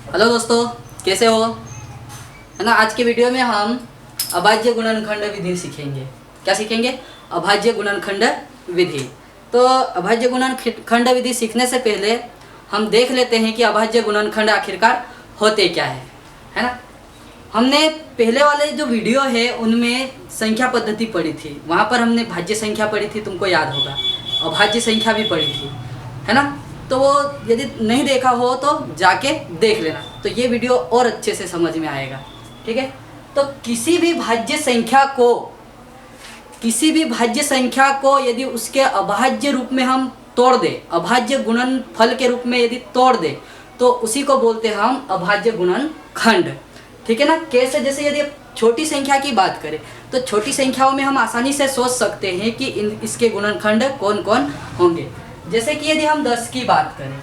Hello दोस्तों, कैसे हो? है ना। आज के वीडियो में हम अभाज्य गुणनखंड विधि सीखेंगे। क्या सीखेंगे? अभाज्य गुणनखंड विधि। तो अभाज्य गुणनखंड विधि सीखने से पहले हम देख लेते हैं कि अभाज्य गुणनखंड आखिरकार होते क्या है ना। हमने पहले वाले जो वीडियो है उनमें संख्या पद्धति पढ़ी थी, वहाँ पर हमने भाज्य संख्या पढ़ी थी, तुमको याद होगा। अभाज्य संख्या भी पढ़ी थी, है ना। तो वो यदि नहीं देखा हो तो जाके देख लेना, तो ये वीडियो और अच्छे से समझ में आएगा। ठीक है। तो किसी भी भाज्य संख्या को यदि उसके अभाज्य रूप में हम तोड़ दे, अभाज्य गुणनफल के रूप में यदि तोड़ दे, तो उसी को बोलते हैं हम अभाज्य गुणनखंड। ठीक है ना। कैसे? जैसे यदि छोटी संख्या की बात करें तो छोटी संख्याओं में हम आसानी से सोच सकते हैं कि इसके गुणनखंड कौन कौन होंगे। जैसे कि यदि हम 10 की बात करें,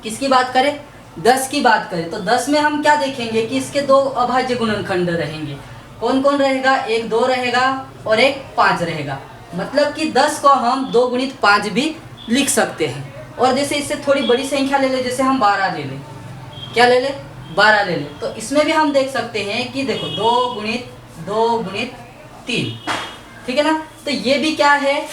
किसकी बात करें? 10 की बात करें तो 10 में हम क्या देखेंगे कि इसके दो अभाज्य गुणनखंड रहेंगे। कौन कौन रहेगा? एक 2 रहेगा और एक 5 रहेगा। मतलब कि 10 को हम 2 गुणित 5 भी लिख सकते हैं। और जैसे इससे थोड़ी बड़ी संख्या ले ले, जैसे हम 12 ले लें। क्या ले लें? 12 ले लें। तो इसमें भी हम देख सकते हैं कि देखो 2 गुणित 3। ठीक है ना। तो ये भी क्या है?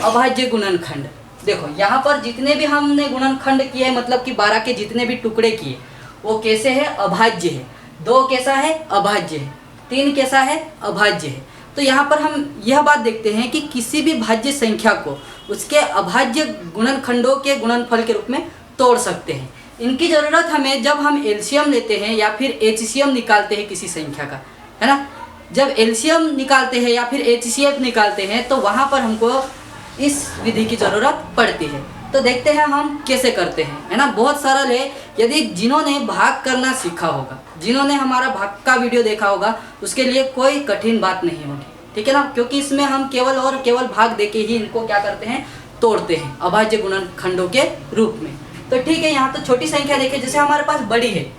अभाज्य गुणनखंड। देखो यहाँ पर जितने भी हमने गुणनखंड किए, मतलब कि 12 के जितने भी टुकड़े किए, वो कैसे है? अभाज्य है। 2 कैसा है? अभाज्य है। 3 कैसा है? अभाज्य है। तो यहाँ पर हम यह बात देखते हैं कि किसी भी भाज्य संख्या को उसके अभाज्य गुणनखंडों के गुणनफल के रूप में तोड़ सकते हैं। इनकी ज़रूरत हमें जब हम एलसीएम लेते हैं या फिर एचसीएम निकालते हैं किसी संख्या का, है ना। जब एलसीएम निकालते हैं या फिर एचसीएफ निकालते हैं तो वहाँ पर हमको इस विधि की ज़रूरत पड़ती है। तो देखते हैं हम कैसे करते हैं, है ना। बहुत सरल है। यदि जिन्होंने भाग करना सीखा होगा, जिन्होंने हमारा भाग का वीडियो देखा होगा, उसके लिए कोई कठिन बात नहीं होगी। ठीक है ना। क्योंकि इसमें हम केवल भाग देके ही इनको क्या करते हैं? तोड़ते हैं अभाज्य गुणनखंडों के रूप में। तो ठीक है। यहाँ तो छोटी संख्या देखें, जैसे हमारे पास बड़ी है,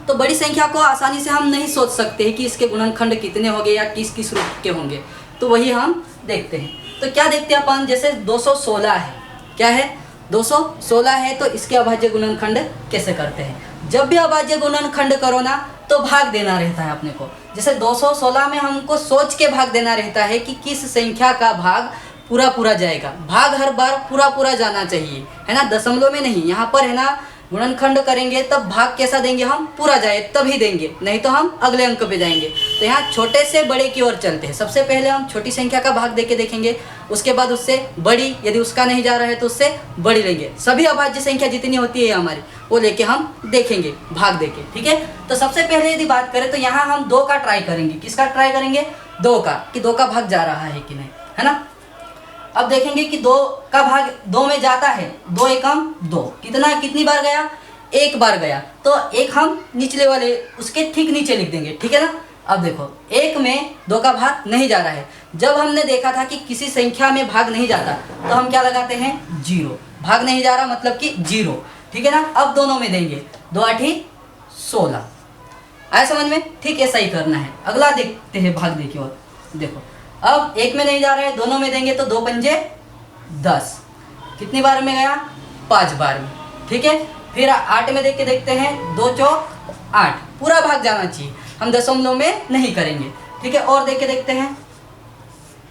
तो बड़ी संख्या को आसानी से हम नहीं सोच सकते हैं कि इसके गुणनखंड कितने होंगे या किस किस रूप के होंगे। तो वही हम देखते हैं। तो क्या देखते हैं अपन? जैसे 216 है। क्या है? 216 है। तो इसके अभाज्य गुणनखंड कैसे करते हैं? जब भी अभाज्य गुणनखंड करो ना तो भाग देना रहता है अपने को। जैसे 216 में हमको सोच के भाग देना रहता है कि किस संख्या का भाग पूरा जाएगा। भाग हर बार पूरा जाना चाहिए, है ना, दशमलव में नहीं। यहाँ पर है ना, गुणनखंड करेंगे तब भाग कैसा देंगे? हम पूरा जाए तभी देंगे, नहीं तो हम अगले अंक पे जाएंगे। तो यहाँ छोटे से बड़े की ओर चलते हैं। सबसे पहले हम छोटी संख्या का भाग देके देखेंगे, उसके बाद उससे बड़ी, यदि उसका नहीं जा रहा है तो उससे बड़ी लेंगे। सभी अभाज्य संख्या जितनी होती है हमारी, वो लेके हम देखेंगे भाग देके। ठीक है। तो सबसे पहले यदि बात करें तो यहाँ हम 2 का ट्राई करेंगे। किसका ट्राई करेंगे? 2 का, कि 2 का भाग जा रहा है कि नहीं, है ना। अब देखेंगे कि 2 का भाग 2 में जाता है। 2 एकम 2, कितनी बार गया? 1 बार गया। तो 1 हम निचले वाले उसके ठीक नीचे लिख देंगे। ठीक है ना। अब देखो 1 में 2 का भाग नहीं जा रहा है। जब हमने देखा था कि किसी संख्या में भाग नहीं जाता तो हम क्या लगाते हैं? 0। भाग नहीं जा रहा मतलब कि 0। ठीक है ना। अब दोनों में देंगे। 2 8 16। आया समझ में? ठीक ऐसा ही करना है। अगला देखते हैं भाग देखिए। और देखो अब 1 में नहीं जा रहा है, दोनों में देंगे तो 2 पंजे 10। कितनी बार में गया? 5 बार में। ठीक है। फिर 8 में देख के देखते हैं। 2 चौक 8, पूरा भाग जाना चाहिए, हम दशमलव में नहीं करेंगे। ठीक है। और देख के देखते हैं,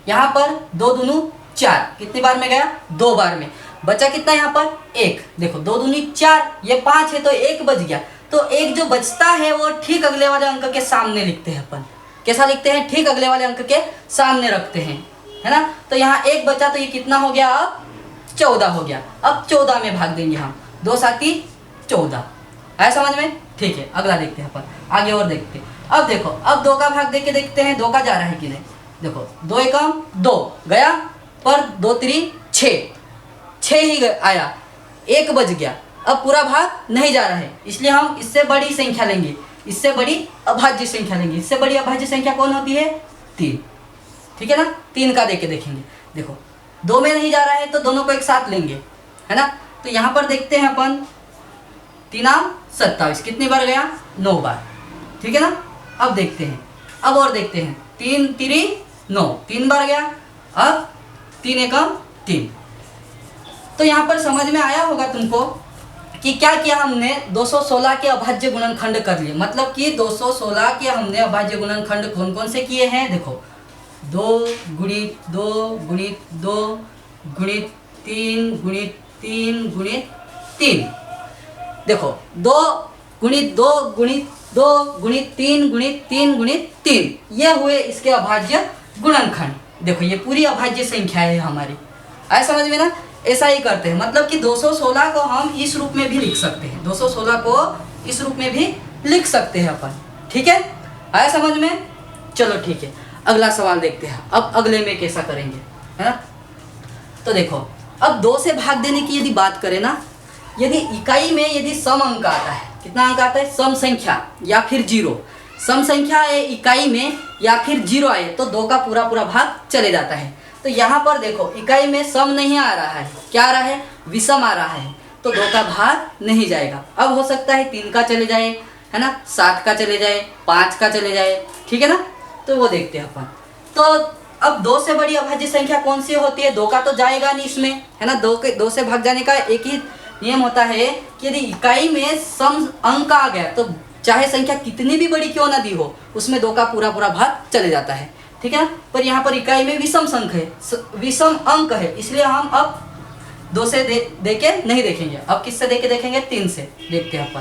यहाँ पर 2 दूनी 4, कितनी बार में गया? 2 बार में। बचा कितना यहाँ पर? 1। देखो 2 दूनी 4, ये 5 है तो 1 बच गया। तो 1 जो बचता है वो ठीक अगले वाले अंक के सामने लिखते हैं अपन। कैसा लिखते हैं? ठीक अगले वाले अंक के सामने रखते हैं, है ना। तो यहाँ 1 बचा तो ये कितना हो गया? अब 14 हो गया। अब 14 में भाग देंगे हम। 2 7 14। आया समझ में? ठीक है। अगला देखते हैं अपन, आगे और देखते हैं। अब देखो, अब 2 का भाग देख के देखते हैं 2 का जा रहा है कि नहीं। देखो 2 एकम 2 गया, पर 2 3 6 ही आया, 1 बच गया। अब पूरा भाग नहीं जा रहा है, इसलिए हम इससे बड़ी संख्या लेंगे, इससे बड़ी अभाज्य संख्या लेंगे। इससे बड़ी अभाज्य संख्या कौन होती है? 3। ठीक है ना। 3 का देके देखेंगे। देखो 2 में नहीं जा रहा है तो दोनों को एक साथ लेंगे, है ना। तो यहाँ पर देखते हैं अपन, 3 27, कितनी बार गया? 9 बार। ठीक है ना। अब देखते हैं, अब और देखते हैं। 3 3 9, 3 बार गया। अब 3 एकम 3। तो यहाँ पर समझ में आया होगा तुमको कि क्या किया हमने 216 के अभाज्य गुणनखंड कर लिए। मतलब कि 216 के हमने अभाज्य गुणनखंड कौन कौन से किए हैं, देखो 2 गुणित 2 गुणित 2 गुणित 3 गुणित 3 गुणित 3, देखो 2 गुणित 2 गुणित 2 गुणित 3 गुणित 3 गुणित 3, ये हुए इसके अभाज्य गुणनखंड। देखो ये पूरी अभाज्य संख्या है हमारी, आए समझ में ना। ऐसा ही करते हैं, मतलब कि 216 को हम इस रूप में भी लिख सकते हैं, 216 को इस रूप में भी लिख सकते हैं अपन, ठीक है, आया समझ में। चलो ठीक है, अगला सवाल देखते हैं। अब अगले में कैसा करेंगे, है ना। तो देखो अब 2 से भाग देने की यदि बात करें ना, यदि इकाई में यदि सम अंक आता है, कितना अंक आता है, सम संख्या या फिर 0, सम संख्या है इकाई में या फिर 0 आए तो 2 का पूरा पूरा भाग चले जाता है। तो यहाँ पर देखो इकाई में सम नहीं आ रहा है, क्या आ रहा है, विषम आ रहा है, तो 2 का भाग नहीं जाएगा। अब हो सकता है 3 का चले जाए, है ना, 7 का चले जाए, 5 का चले जाए, ठीक है ना। तो वो देखते हैं अपन। तो अब 2 से बड़ी अभाज्य संख्या कौन सी होती है, 2 का तो जाएगा नहीं इसमें, है ना। 2 से भाग जाने का एक ही नियम होता है कि यदि इकाई में सम अंक आ गया तो चाहे संख्या कितनी भी बड़ी क्यों ना दी हो, उसमें 2 का पूरा पूरा भाग चले जाता है, ठीक है ना। पर यहाँ पर इकाई में विषम संख्या है, विषम अंक है, इसलिए हम अब 2 से दे के नहीं देखेंगे। अब किससे दे के देखेंगे, 3 से देखते हैं अपन।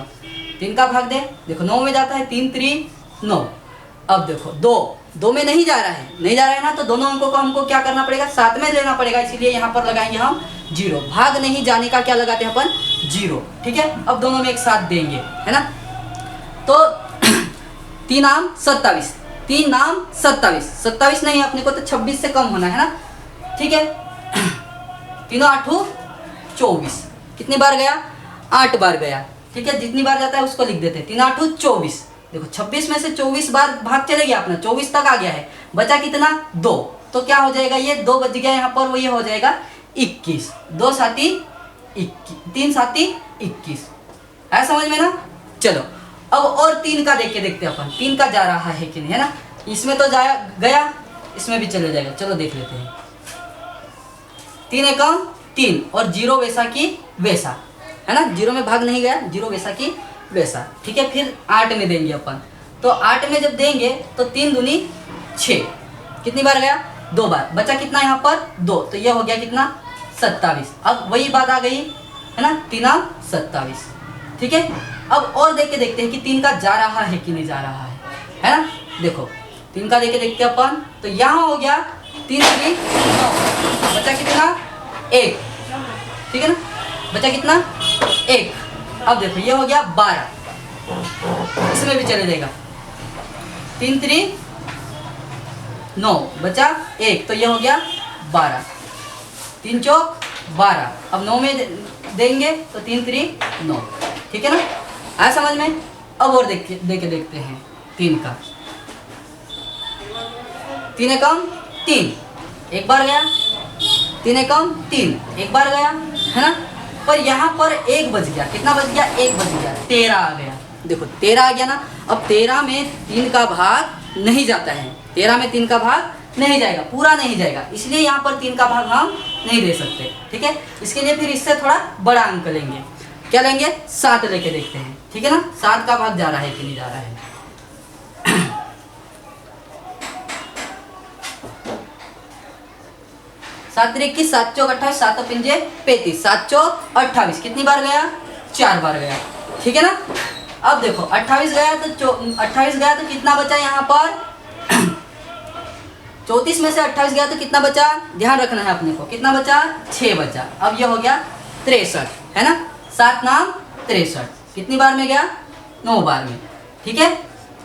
3 का भाग दे, देखो 9 में जाता है, 3 3 9। अब देखो 2 में नहीं जा रहा है, नहीं जा रहा है ना, तो दोनों अंकों को हमको क्या करना पड़ेगा, साथ में लेना पड़ेगा, इसीलिए यहाँ पर लगाएंगे हम 0। भाग नहीं जाने का क्या लगाते हैं अपन, 0, ठीक है। अब दोनों में एक साथ देंगे, है ना। तो 3 आम 27, 3 नाम 27, 27 नहीं अपने को तो 26 से कम होना है ना, ठीक है। 3 8 24, कितनी बार गया, 8 बार गया, ठीक है। जितनी बार जाता है उसको लिख देते हैं। 3 8 24, देखो 26 में से 24 बार भाग चले गया अपना, 24 तक आ गया है, बचा कितना, 2, तो क्या हो जाएगा, ये 2 बच गया यहाँ पर, वो ये हो जाएगा 21, 2 7 21, 3 7 21, है समझ में ना। चलो अब और 3 का देख के देखते हैं अपन, 3 का जा रहा है कि नहीं, है ना। इसमें तो जाया गया, इसमें भी चले जाएगा, चलो देख लेते हैं। 3 एकम 3 और 0 वैसा की वैसा, है ना, 0 में भाग नहीं गया, 0 वैसा की वैसा, ठीक है। फिर 8 में देंगे अपन, तो 8 में जब देंगे तो 3 दूनी 6, कितनी बार गया, 2 बार, बचा कितना यहाँ पर 2, तो यह हो गया कितना 27। अब वही बात आ गई, है ना, 3 27, ठीक है। अब और देख के देखते हैं कि 3 का जा रहा है कि नहीं जा रहा है ना। देखो 3 का देख के देखते हैं अपन, तो यहाँ हो गया 3 3 9, बचा कितना 1, ठीक है ना, बचा कितना 1। अब देखो ये हो गया 12, इसमें भी चले जाएगा, 3 3 9, बचा 1, तो ये हो गया 12, 3 चौक 12। अब 9 में देंगे तो 3 3 9, ठीक है ना, आया समझ में। अब और देख के देखते हैं 3 का, 3 एकम 3, एक बार गया, 3 एकम 3, एक बार गया, है ना। पर यहाँ पर 1 बच गया, कितना बच गया, 1 बच गया, 13 आ गया, देखो 13 आ गया ना। अब 13 में 3 का भाग नहीं जाता है, 13 में 3 का भाग नहीं जाएगा, पूरा नहीं जाएगा, इसलिए यहाँ पर 3 का भाग हम नहीं दे सकते, ठीक है। इसके लिए फिर इससे थोड़ा बड़ा अंक लेंगे, क्या लेंगे, 7 लेके देखते हैं, ठीक है ना। 7 का भाग जा रहा है कि नहीं जा रहा है। 7 3 21, 7 चौक 28, 7 पंजे 35, 7 चौक 28, कितनी बार गया, 4 बार गया, ठीक है ना। अब देखो 28 गया तो 28 गया तो कितना बचा यहाँ पर 34 में से 28 गया तो कितना बचा, ध्यान रखना है अपने को, कितना बचा, 6 बचा। अब यह हो गया 63, है ना, 7 नाम 63, कितनी बार में गया, 9 बार में, ठीक है।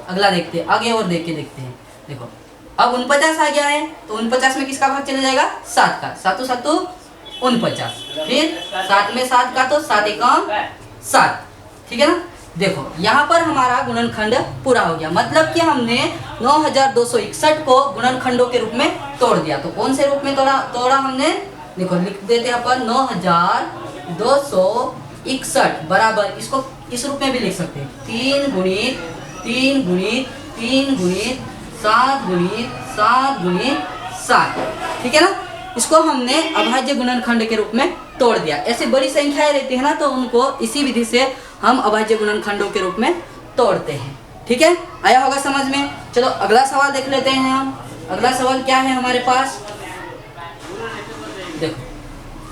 अगला देखते हैं, आगे और देख के देखते हैं। देखो अब 49 आ गया है, तो 49 में किसका भाग चले जाएगा, 7 का, 7 7 49, फिर 7 में 7 का तो 7 एकम 7, ठीक है ना। देखो यहाँ पर हमारा गुणनखंड पूरा हो गया, मतलब कि हमने 9261 को गुणनखंडों के रूप में तोड़ दिया। तो कौन से रूप में तोड़ा हमने, देखो लिख देते हैं अपन 9261 बराबर, इसको इस रूप में भी लिख सकते हैं, 3 गुणित 3 गुणित 3 गुणित 7 गुणित 7 गुणित 7, ठीक है ना। इसको हमने अभाज्य गुणनखंड के रूप में तोड़ दिया। ऐसी बड़ी संख्याएं रहती है ना, तो उनको इसी विधि से हम अभाज्य गुणनखंडों के रूप में तोड़ते हैं। ठीक है, आया होगा समझ में। चलो अगला सवाल देख लेते हैं हम। अगला सवाल क्या है हमारे पास, देखो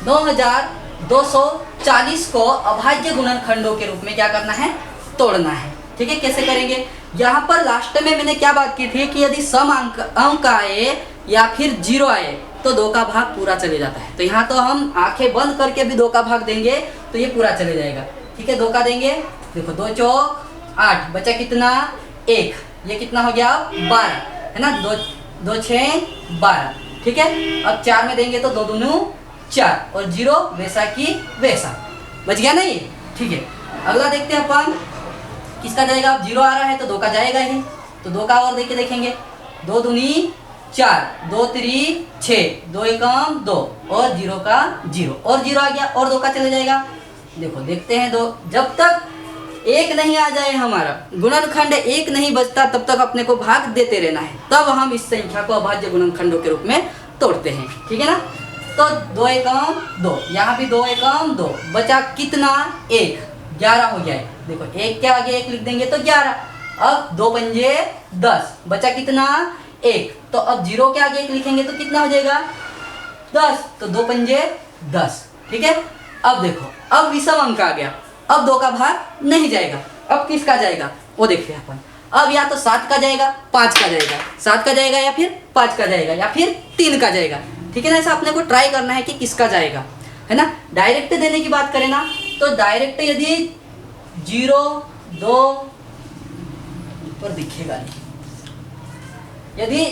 9240 को अभाज्य गुणनखंडों के रूप में क्या करना है, तोड़ना है। ठीक है, कैसे करेंगे, यहाँ पर लास्ट में मैंने क्या बात की थी कि यदि सम अंक आए या फिर 0 आए तो 2 का भाग पूरा चले जाता है। तो यहाँ तो हम आंखें बंद करके भी 2 का भाग देंगे तो ये पूरा चले जाएगा। ठीक है, 2 का देंगे, देखो 2 चौक 8, बचा कितना 1, ये कितना हो गया 12 है ना, 2 6 12। ठीक है, अब 4 में देंगे तो 2 दूनी 4 और 0 वैसा की वैसा, बच गया ना ये। ठीक है, अगला देखते हैं अपन किसका जाएगा। अब 0 आ रहा है तो 2 का जाएगा ही, तो 2 का और देख के देखेंगे, 2 दूनी 4, 2 3 6, 2 एकम 2 और 0 का 0 और 0 आ गया और 2 का चले जाएगा। देखो देखते हैं 2, जब तक 1 नहीं आ जाए हमारा गुणनखंड 1 नहीं बचता तब तक अपने को भाग देते रहना है, तब हम इस संख्या को अभाज्य गुणनखंडों के रूप में तोड़ते हैं। ठीक है ना, तो 2 एकम 2, यहाँ भी 2 एकम 2, बचा कितना 1, 11 हो गया है। देखो 1 के आगे 1 लिख देंगे तो 11, अब 2 पंजे 10, बचा कितना 1, तो अब 0 के आगे 1 लिखेंगे तो कितना हो जाएगा 10, तो 2 पंजे 10। ठीक है, अब देखो अब विषम अंक आ गया, अब 2 का भाग नहीं जाएगा, अब किसका जाएगा वो देखते हैं अपन। अब या तो 7 का जाएगा 5 का जाएगा, 7 का जाएगा या फिर 5 का जाएगा या फिर 3 का जाएगा। ठीक है ना, ऐसा अपने को ट्राई करना है कि किसका जाएगा, है ना। डायरेक्ट देने की बात करें ना, तो डायरेक्ट यदि 0 2 पर दिखेगा नहीं, यदि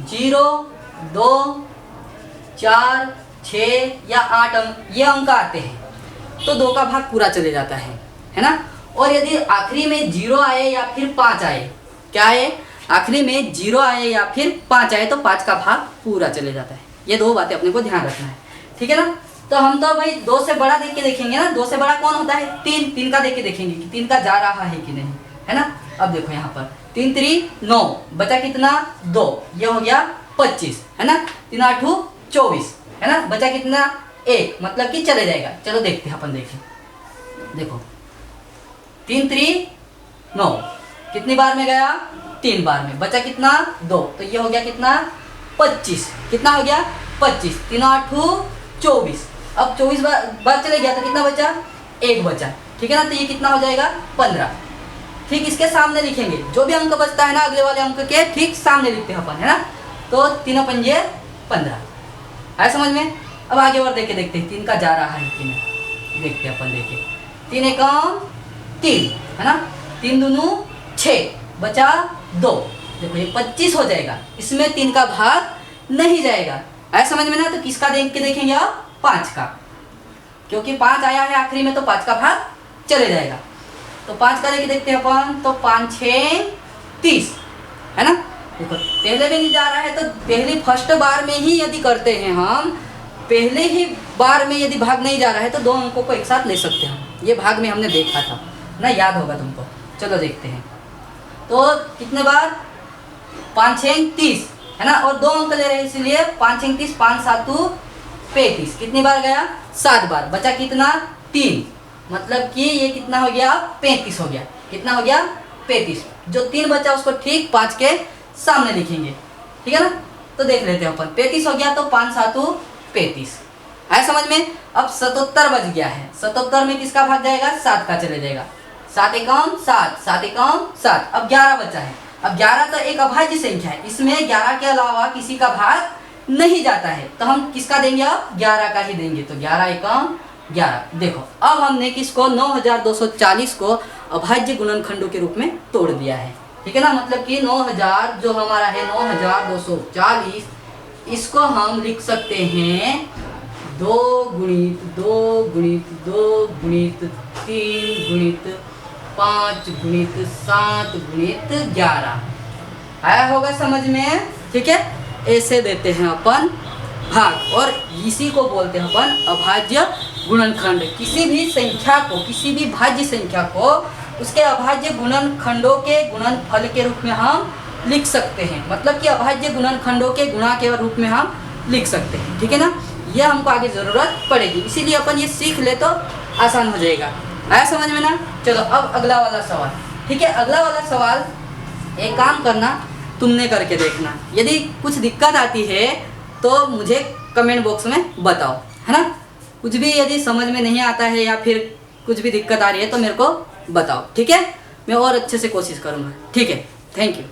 0 2 4 6 या 8 अंक ये अंक आते हैं तो 2 का भाग पूरा चले जाता है ना। और यदि आखिरी में 0 आए या फिर 5 आए, क्या आए, आखिरी में 0 आए या फिर 5 आए तो 5 का भाग पूरा चले जाता है। ये 2 बातें अपने को ध्यान रखना है। ठीक है ना, तो हम तो भाई 2 से बड़ा देख के देखेंगे ना, 2 से बड़ा कौन होता है 3, 3 का देख के देखेंगे कि 3 का जा रहा है कि नहीं, है ना। अब देखो यहाँ पर 3 3 9, बचा कितना 2, ये हो गया 25, है ना, 3 8 24, है ना, बचा कितना 1, मतलब कि चले जाएगा। चलो देखते हैं अपन, देखें देखो 3 3 9 कितनी बार में गया 3 बार में, बचा कितना 2, तो ये हो गया कितना 25, कितना हो गया 25, 3 8 24, अब 24 बार चले गया तो कितना बचा 1 बचा। ठीक है ना, तो ये कितना हो जाएगा 15। ठीक इसके सामने लिखेंगे, जो भी अंक बचता है ना अगले वाले अंक के ठीक सामने लिखते हैं अपन, है ना। तो 3 पंजे 15 है समझ में। अब आगे और देखे देखते हैं 3 का जा रहा है कि नहीं, देखते हैं अपन, देखिए 3 एकम 3, है ना, 3 दूनू 6, बचा 2, देखो ये 25 हो जाएगा, इसमें 3 का भाग नहीं जाएगा, है समझ में ना। तो किसका देख के देखेंगे आप 5 का, क्योंकि 5 आया है आखिरी में तो 5 का भाग चले जाएगा। तो 5 का लेके देखते हैं अपन, तो 5 6 30, है ना। देखो पहले में नहीं जा रहा है तो पहली फर्स्ट बार में ही यदि करते हैं हम, पहले ही बार में यदि भाग नहीं जा रहा है तो 2 अंकों को एक साथ ले सकते हैं। ये भाग में हमने देखा था ना, याद होगा तुमको। चलो देखते हैं, तो कितने बार 5 6 30, है ना, और 2 अंक ले रहे हैं इसलिए 5 6 30, 5 7 35, कितनी बार गया 7 बार, बचा कितना 3, मतलब कि ये कितना हो गया 35 हो गया, कितना हो गया 35। जो 3 बचा उसको ठीक 5 के सामने लिखेंगे। ठीक है ना, तो देख लेते हैं अपन, 35 हो गया तो 5 7 35, है समझ में। अब 77 बच गया है, 77 में किसका भाग जाएगा 7 का चले जाएगा, 7 एकम 7, 7 एकम 7, अब 11 बचा है। अब 11 तो एक अभाज्य संख्या है, इसमें 11 के अलावा किसी का भाग नहीं जाता है, तो हम किसका देंगे अब 11 का ही देंगे, तो 11 एकम 11। देखो अब हमने किसको 9240 को अभाज्य गुणनखंडों के रूप में तोड़ दिया है। ठीक है ना, मतलब कि 9000 जो हमारा है 9240, इसको हम लिख सकते हैं 2 गुणित 2 गुणित 2 गुणित 3 गुणित 5 गुणित 7 गुणित 11, आया होगा समझ में। ठीक है, ऐसे देते हैं अपन भाग, और इसी को बोलते हैं अपन अभाज्य गुणनखंड। किसी भी संख्या को, किसी भी भाज्य संख्या को उसके अभाज्य गुणनखंडों के गुणनफल के रूप में हम लिख सकते हैं, मतलब कि अभाज्य गुणनखंडों के गुणा के रूप में हम लिख सकते हैं। ठीक है ना, ये हमको आगे ज़रूरत पड़ेगी, इसीलिए अपन ये सीख ले तो आसान हो जाएगा। आया समझ में ना? चलो अब अगला वाला सवाल। ठीक है, अगला वाला सवाल एक काम करना, तुमने करके देखना, यदि कुछ दिक्कत आती है तो मुझे कमेंट बॉक्स में बताओ, है ना। कुछ भी यदि समझ में नहीं आता है या फिर कुछ भी दिक्कत आ रही है तो मेरे को बताओ, ठीक है। मैं और अच्छे से कोशिश करूँगा, ठीक है। Thank you.